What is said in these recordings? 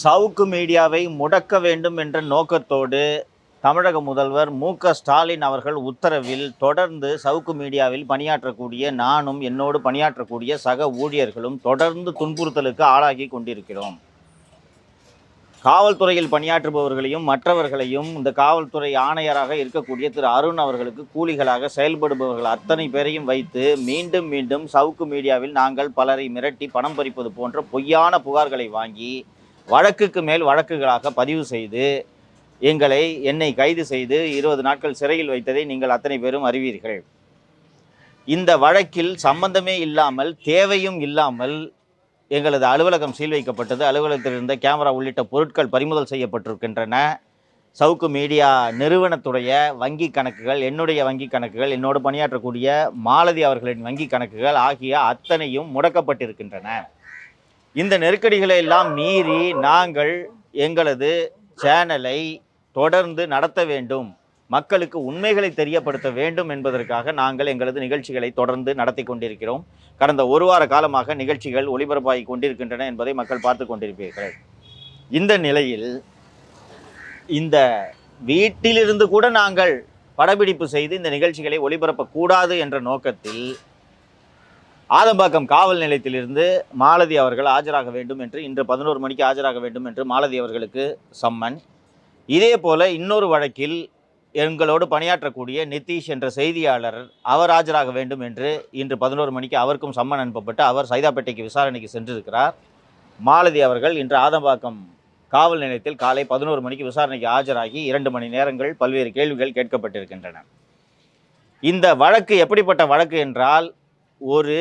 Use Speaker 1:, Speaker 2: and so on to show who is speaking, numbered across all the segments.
Speaker 1: சவுக்கு மீடியாவை முடக்க வேண்டும் என்ற நோக்கத்தோடு தமிழக முதல்வர் மு.க. ஸ்டாலின் அவர்கள் உத்தரவில் தொடர்ந்து சவுக்கு மீடியாவில் பணியாற்றக்கூடிய நானும் என்னோடு பணியாற்றக்கூடிய சக ஊழியர்களும் தொடர்ந்து துன்புறுத்தலுக்கு ஆளாகி கொண்டிருக்கிறோம். காவல்துறையில் பணியாற்றுபவர்களையும் மற்றவர்களையும் இந்த காவல்துறை ஆணையராக இருக்கக்கூடிய திரு அருண் அவர்களுக்கு கூலிகளாக செயல்படுபவர்கள் அத்தனை பேரையும் வைத்து மீண்டும் மீண்டும் சவுக்கு மீடியாவில் நாங்கள் பலரை மிரட்டி பணம் பறிப்பது போன்ற பொய்யான புகார்களை வாங்கி வழக்குக்கு மேல் வழக்குகளாக பதிவு செய்து என்னை கைது செய்து 20 நாட்கள் சிறையில் வைத்ததை நீங்கள் அத்தனை பேரும் அறிவீர்கள். இந்த வழக்கில் சம்பந்தமே இல்லாமல் தேவையும் இல்லாமல் எங்களது அலுவலகம் சீல் வைக்கப்பட்டது. அலுவலகத்தில் இருந்த கேமரா உள்ளிட்ட பொருட்கள் பறிமுதல் செய்யப்பட்டிருக்கின்றன. சவுக்கு மீடியா நிறுவனத்துடைய வங்கி கணக்குகள், என்னுடைய வங்கி கணக்குகள், என்னோடு பணியாற்றக்கூடிய மாலதி அவர்களின் வங்கி கணக்குகள் ஆகிய அத்தனையும் முடக்கப்பட்டிருக்கின்றன. இந்த நெருக்கடிகளை எல்லாம் மீறி நாங்கள் எங்களது சேனலை தொடர்ந்து நடத்த வேண்டும், மக்களுக்கு உண்மைகளை தெரியப்படுத்த வேண்டும் என்பதற்காக நாங்கள் எங்களது நிகழ்ச்சிகளை தொடர்ந்து நடத்தி கொண்டிருக்கிறோம். கடந்த ஒரு வார காலமாக நிகழ்ச்சிகள் ஒளிபரப்பாகி கொண்டிருக்கின்றன என்பதை மக்கள் பார்த்து கொண்டிருப்பீர்கள். இந்த நிலையில் இந்த வீட்டிலிருந்து கூட நாங்கள் படப்பிடிப்பு செய்து இந்த நிகழ்ச்சிகளை ஒளிபரப்பக்கூடாது என்ற நோக்கத்தில் ஆதம்பாக்கம் காவல் நிலையத்திலிருந்து மாலதி அவர்கள் ஆஜராக வேண்டும் என்று, இன்று 11 மணிக்கு ஆஜராக வேண்டும் என்று மாலதி அவர்களுக்கு சம்மன். இதே போல இன்னொரு வழக்கில் எங்களோடு பணியாற்றக்கூடிய நிதிஷ் என்ற செய்தியாளர், அவர் ஆஜராக வேண்டும் என்று இன்று 11 மணிக்கு அவருக்கும் சம்மன் அனுப்பப்பட்டு அவர் சைதாப்பேட்டைக்கு விசாரணைக்கு சென்றிருக்கிறார். மாலதி அவர்கள் இன்று ஆதம்பாக்கம் காவல் நிலையத்தில் காலை 11 மணிக்கு விசாரணைக்கு ஆஜராகி 2 மணி நேரங்கள் பல்வேறு கேள்விகள் கேட்கப்பட்டிருக்கின்றன. இந்த வழக்கு எப்படிப்பட்ட வழக்கு என்றால், ஒரு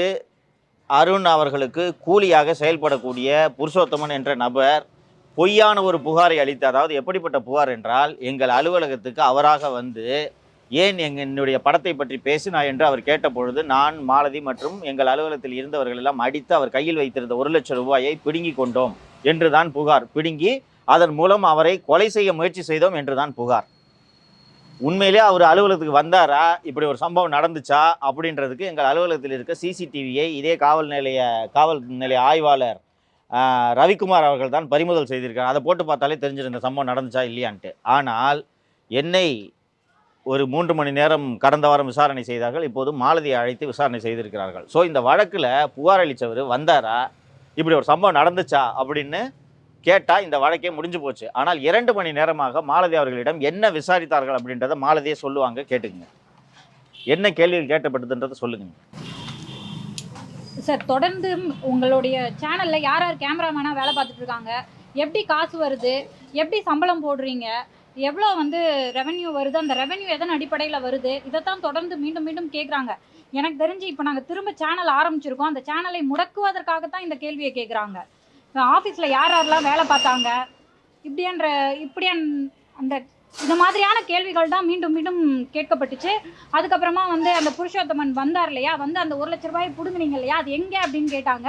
Speaker 1: அருண் அவர்களுக்கு கூலியாக செயல்படக்கூடிய புருஷோத்தமன் என்ற நபர் பொய்யான ஒரு புகாரை அளித்து, அதாவது எப்படிப்பட்ட புகார் என்றால், எங்கள் அலுவலகத்துக்கு அவராக வந்து ஏன் என்னுடைய படத்தை பற்றி பேசினா என்று அவர் கேட்டபொழுது, நான் மாலதி மற்றும் எங்கள் அலுவலகத்தில் இருந்தவர்கள் எல்லாம் அடித்து அவர் கையில் வைத்திருந்த 1 லட்சம் ரூபாயை பிடுங்கி கொண்டோம் என்றுதான் புகார். பிடுங்கி அதன் மூலம் அவரை கொலை செய்ய முயற்சி செய்தோம் என்றுதான் புகார். உண்மையிலே அவர் அலுவலகத்துக்கு வந்தாரா, இப்படி ஒரு சம்பவம் நடந்துச்சா அப்படின்றதுக்கு எங்கள் அலுவலகத்தில் இருக்க சிசிடிவியை இதே காவல் நிலைய ஆய்வாளர் ரவிக்குமார் அவர்கள் தான் பறிமுதல் செய்திருக்கார். அதை போட்டு பார்த்தாலே தெரிஞ்சிருந்த சம்பவம் நடந்துச்சா இல்லையான்ட்டு. ஆனால் என்னை ஒரு 3 மணி நேரம் கடந்த வாரம் விசாரணை செய்தார்கள். இப்போது மாலதியை அழைத்து விசாரணை செய்திருக்கிறார்கள். ஸோ இந்த வழக்கில் புகார் அளித்தவர் வந்தாரா, இப்படி ஒரு சம்பவம் நடந்துச்சா அப்படின்னு கேட்டால் இந்த வழக்கே முடிஞ்சு போச்சு. ஆனால் 2 மணி நேரமாக மாலதி அவர்களிடம் என்ன விசாரித்தார்கள் அப்படின்றத மாலதியே சொல்லுவாங்க, கேட்டுக்குங்க. என்ன கேள்விகள் கேட்டப்பட்டதுன்றதை சொல்லுங்க
Speaker 2: சார். தொடர்ந்து உங்களுடைய சேனலில் யார் யார் கேமராமேனாக வேலை பார்த்துட்டு இருக்காங்க, எப்படி காசு வருது, எப்படி சம்பளம் போடுறீங்க, எவ்வளோ ரெவென்யூ வருது, அந்த ரெவென்யூ எதன் அடிப்படையில் வருது, இதைத்தான் தொடர்ந்து மீண்டும் மீண்டும் கேட்குறாங்க. எனக்கு தெரிஞ்சு இப்போ நாங்கள் திரும்ப சேனல் ஆரம்பிச்சிருக்கோம், அந்த சேனலை முடக்குவதற்காகத்தான் இந்த கேள்வியை கேட்குறாங்க. ஆஃபீஸில் யார் யாரெல்லாம் வேலை பார்த்தாங்க, அந்த இந்த மாதிரியான கேள்விகள் தான் மீண்டும் மீண்டும் கேட்கப்பட்டுச்சு. அதுக்கப்புறமா அந்த புருஷோத்தமன் வந்தார் இல்லையா, அந்த 1 லட்ச ரூபாயை பிடுங்குனீங்க இல்லையா, அது எங்கே அப்படின்னு கேட்டாங்க.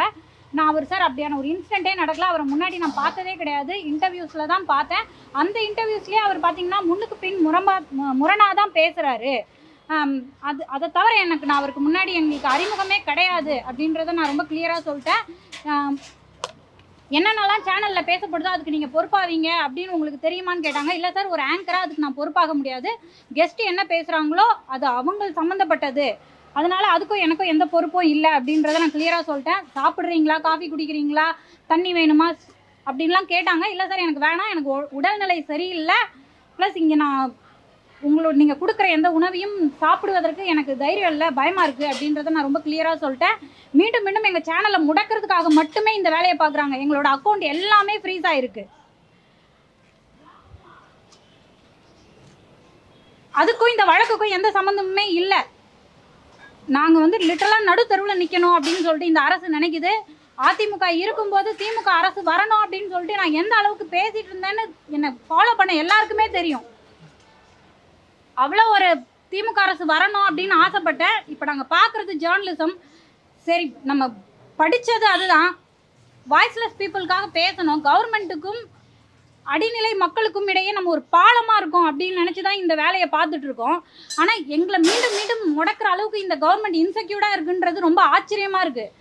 Speaker 2: நான் அவர் சார் அப்படியான ஒரு இன்சிடென்ட்டே நடக்கல, அவரை முன்னாடி நான் பார்த்ததே கிடையாது, இன்டர்வியூஸில் தான் பார்த்தேன். அந்த இன்டர்வியூஸ்லேயே அவர் பார்த்தீங்கன்னா முன்னுக்கு பின் முரணாக தான் பேசுகிறாரு. அதை தவிர நான் அவருக்கு முன்னாடி எங்களுக்கு அறிமுகமே கிடையாது அப்படின்றத நான் ரொம்ப கிளியராக சொல்லிட்டேன். என்னென்னலாம் சேனலில் பேசப்படுதோ அதுக்கு நீங்கள் பொறுப்பாவீங்க அப்படின்னு உங்களுக்கு தெரியுமான்னு கேட்டாங்க. இல்லை சார், ஒரு ஆங்கராக அதுக்கு நான் பொறுப்பாக முடியாது, கெஸ்ட்டு என்ன பேசுகிறாங்களோ அது அவங்க சம்மந்தப்பட்டது, அதனால் அதுக்கும் எனக்கும் எந்த பொறுப்பும் இல்லை அப்படின்றத நான் கிளியராக சொல்லிட்டேன். சாப்பிட்றீங்களா, காஃபி குடிக்கிறீங்களா, தண்ணி வேணுமா அப்படின்லாம் கேட்டாங்க. இல்லை சார், எனக்கு வேணாம், எனக்கு உடல்நிலை சரியில்லை, ப்ளஸ் இங்கே நான் நீங்கள் கொடுக்குற எந்த உணவையும் சாப்பிடுவதற்கு எனக்கு தைரியம் இல்லை, பயமாக இருக்குது அப்படின்றத நான் ரொம்ப கிளியராக சொல்லிட்டேன். மீண்டும் மீண்டும் எங்கள் சேனலை முடக்கிறதுக்காக மட்டுமே இந்த வேலையை பார்க்குறாங்க. எங்களோட அக்கௌண்ட் எல்லாமே ஃப்ரீஸ் ஆகிருக்கு. அதுக்கும் இந்த வழக்குக்கும் எந்த சம்மந்தமுமே இல்லை. நாங்கள் லிட்டரலாக நடுத்தருவில் நிற்கணும் அப்படின்னு சொல்லிட்டு இந்த அரசு நினைக்குது. அதிமுக இருக்கும்போது திமுக அரசு வரணும் அப்படின்னு சொல்லிட்டு நான் எந்த அளவுக்கு பேசிகிட்டு இருந்தேன்னு என்னை ஃபாலோ பண்ண எல்லாருக்குமே தெரியும். அவ்வளோ ஒரு திமுக அரசு வரணும் அப்படின்னு ஆசைப்பட்டேன். இப்போ நாங்கள் பார்க்குறது ஜேர்னலிசம். சரி, நம்ம படித்தது அதுதான், வாய்ஸ்லெஸ் பீப்புளுக்காக பேசணும், கவர்மெண்ட்டுக்கும் அடிநிலை மக்களுக்கும் இடையே நம்ம ஒரு பாலமாக இருக்கோம் அப்படின்னு நினச்சி தான் இந்த வேலையை பார்த்துட்ருக்கோம். ஆனால் எங்களை மீண்டும் மீண்டும் முடக்கிற அளவுக்கு இந்த கவர்மெண்ட் இன்செக்யூர்டாக இருக்குன்றது ரொம்ப ஆச்சரியமாக இருக்குது.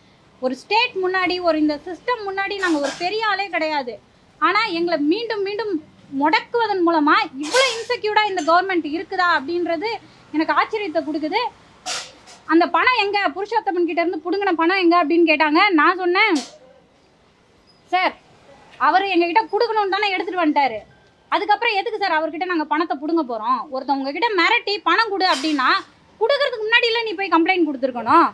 Speaker 2: ஒரு ஸ்டேட் முன்னாடி, இந்த சிஸ்டம் முன்னாடி நாங்கள் ஒரு பெரிய ஆளே கிடையாது. ஆனால் எங்களை மீண்டும் மீண்டும் முடக்குவதன் மூலமாக இவ்வளோ இன்செக்யூர்டாக இந்த கவர்மெண்ட் இருக்குதா அப்படின்றது எனக்கு ஆச்சரியத்தை கொடுக்குது. அந்த பணம் எங்கே, புருஷோத்தமன் கிட்ட இருந்து பிடுங்கின பணம் எங்கே அப்படின்னு கேட்டாங்க. நான் சொன்னேன், சார் அவர் எங்ககிட்ட கொடுக்கணும்னு தானே எடுத்துகிட்டு வந்துட்டாரு, அதுக்கப்புறம் எதுக்கு சார் அவர்கிட்ட நாங்கள் பணத்தை பிடுங்க போகிறோம்? ஒருத்தவங்க கிட்ட மிரட்டி பணம் கொடு அப்படின்னா கொடுக்கறதுக்கு முன்னாடி இல்லை நீ போய் கம்ப்ளைண்ட் கொடுத்துருக்கணும்.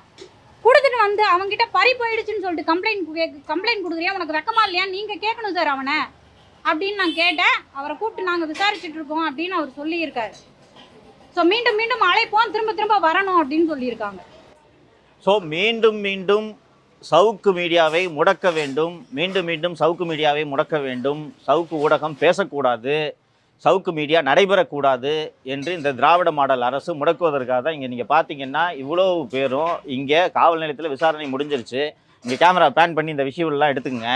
Speaker 2: கொடுத்துட்டு வந்து அவங்ககிட்ட பறி போயிடுச்சுன்னு சொல்லிட்டு கம்ப்ளைண்ட் கொடுக்குறியா, உனக்கு வெக்கமா இல்லையா, நீங்கள் கேட்கணும் சார் அவனை அப்படின்னு நான் கேட்டேன். அவரை கூப்பிட்டு நாங்கள் விசாரிச்சுட்டு இருக்கோம் அப்படின்னு அவர் சொல்லியிருக்காரு. ஸோ மீண்டும் மீண்டும் அழைப்போம், திரும்ப திரும்ப வரணும் அப்படின்னு சொல்லியிருக்காங்க.
Speaker 1: ஸோ மீண்டும் மீண்டும் சவுக்கு மீடியாவை முடக்க வேண்டும், மீண்டும் மீண்டும் சவுக்கு மீடியாவை முடக்க வேண்டும், சவுக்கு ஊடகம் பேசக்கூடாது, சவுக்கு மீடியா நடைபெறக்கூடாது என்று இந்த திராவிட மாடல் அரசு முடக்குவதற்காக தான் இங்கே நீங்கள் பார்த்தீங்கன்னா இவ்வளோ பேரும் இங்கே காவல் நிலையத்தில் விசாரணை முடிஞ்சிருச்சு. இங்கே கேமரா பேன் பண்ணி இந்த விஷயம்லாம் எடுத்துக்கங்க.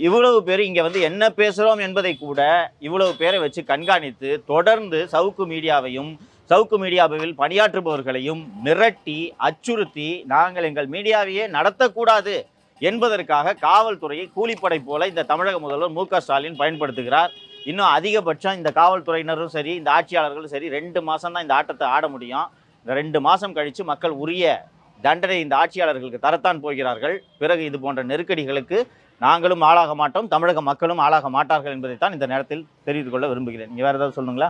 Speaker 1: இவ்வளவு பேர் இங்கே வந்து என்ன பேசுகிறோம் என்பதை கூட இவ்வளவு பேரை வச்சு கண்காணித்து தொடர்ந்து சவுக்கு மீடியாவையும் சவுக்கு மீடியாவில் பணியாற்றுபவர்களையும் மிரட்டி அச்சுறுத்தி நாங்கள் எங்கள் மீடியாவையே நடத்தக்கூடாது என்பதற்காக காவல்துறையை கூலிப்படை போல இந்த தமிழக முதல்வர் மு.க. ஸ்டாலின் பயன்படுத்துகிறார். இன்னும் அதிகபட்சம் இந்த காவல்துறையினரும் சரி, இந்த ஆட்சியாளர்களும் சரி 2 மாதம் தான் இந்த ஆட்டத்தை ஆட முடியும். இந்த 2 மாதம் கழித்து மக்கள் உரிய தண்டனை இந்த ஆட்சியாளர்களுக்கு தரத்தான் போகிறார்கள். பிறகு இது போன்ற நெருக்கடிகளுக்கு நாங்களும் ஆளாக மாட்டோம், தமிழக மக்களும் ஆளாக மாட்டார்கள் என்பதைத்தான் இந்த நேரத்தில் தெரிவித்துக் கொள்ள விரும்புகிறேன். நீங்கள் வேறு ஏதாவது சொல்லுங்களா?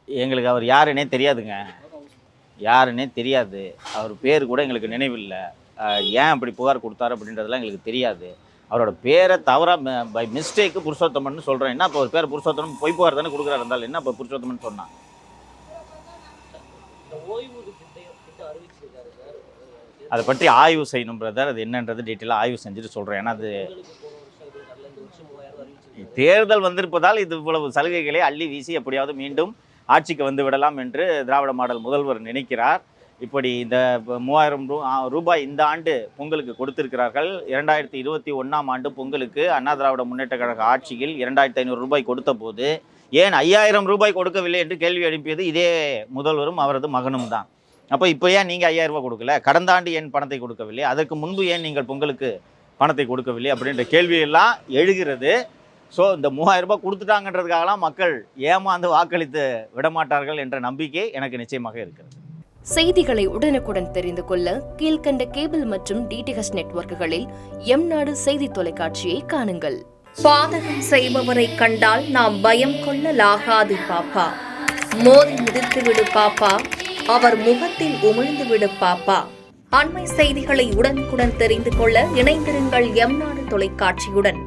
Speaker 1: எங்களுக்கு அவர் யாருன்னே தெரியாதுங்க, யாருன்னே தெரியாது. அவர் பேர் கூட எங்களுக்கு நினைவில்லை. ஏன் அப்படி புகார் கொடுத்தாரு அப்படின்றதெல்லாம் எங்களுக்கு தெரியாது. அவரோட பேரை தவறாக பை மிஸ்டேக்கு புருஷோத்தமன் சொல்கிறேன். என்ன இப்போ ஒரு பேர் புருஷோத்தமன் பொய் புகார் தானே கொடுக்குறாரு இருந்தாலும் என்ன இப்போ புருஷோத்தமன் சொன்னான்? அதை பற்றி ஆய்வு செய்யணும் பிரதர். அது என்னன்றது டீட்டெயிலாக ஆய்வு செஞ்சுட்டு சொல்கிறேன். ஏன்னா அது தேர்தல் வந்திருப்பதால் இது இவ்வளவு சலுகைகளை அள்ளி வீசி எப்படியாவது மீண்டும் ஆட்சிக்கு வந்து விடலாம் என்று திராவிட மாடல் முதல்வர் நினைக்கிறார். இப்படி இந்த 3000 ரூபாய் இந்த ஆண்டு பொங்கலுக்கு கொடுத்திருக்கிறார்கள். 2021ஆம் ஆண்டு பொங்கலுக்கு அண்ணா திராவிட முன்னேற்ற கழக ஆட்சியில் 2500 ரூபாய் கொடுத்த போது ஏன் 5000 ரூபாய் கொடுக்கவில்லை என்று கேள்வி எழுப்பியது இதே முதல்வரும் அவரது மகனும் தான். அப்போ இப்போ ஏன் நீங்கள் 5000 ரூபாய் கொடுக்கல, கடந்த ஆண்டு ஏன் பணத்தை கொடுக்கவில்லை, அதற்கு முன்பு ஏன் நீங்கள் பொங்கலுக்கு பணத்தை கொடுக்கவில்லை அப்படின்ற கேள்வியெல்லாம் எழுகிறது. ஸோ இந்த 3000 ரூபாய் கொடுத்துட்டாங்கன்றதுக்காகலாம் மக்கள் ஏமாந்து வாக்களித்து விடமாட்டார்கள் என்ற நம்பிக்கை எனக்கு நிச்சயமாக இருக்கிறது.
Speaker 3: செய்திகளை உடனுக்குடன் தெரிந்து கொள்ள கீழ்கண்ட கேபிள் மற்றும் டிடிஹெச் நெட்வொர்க்குகளில் எம்நாடு செய்தி தொலைக்காட்சியை காணுங்கள்.
Speaker 4: பாதகம் செய்பவரை கண்டால் நாம் பயம் கொள்ளலாகாது பாப்பா. மோதி மிதித்துவிடு பாப்பா, அவர் முகத்தில் உமிழ்ந்துவிடு பாப்பா. அண்மை செய்திகளை உடனுக்குடன் தெரிந்து கொள்ள இணைந்திருங்கள் எம்நாடு தொலைக்காட்சியுடன்.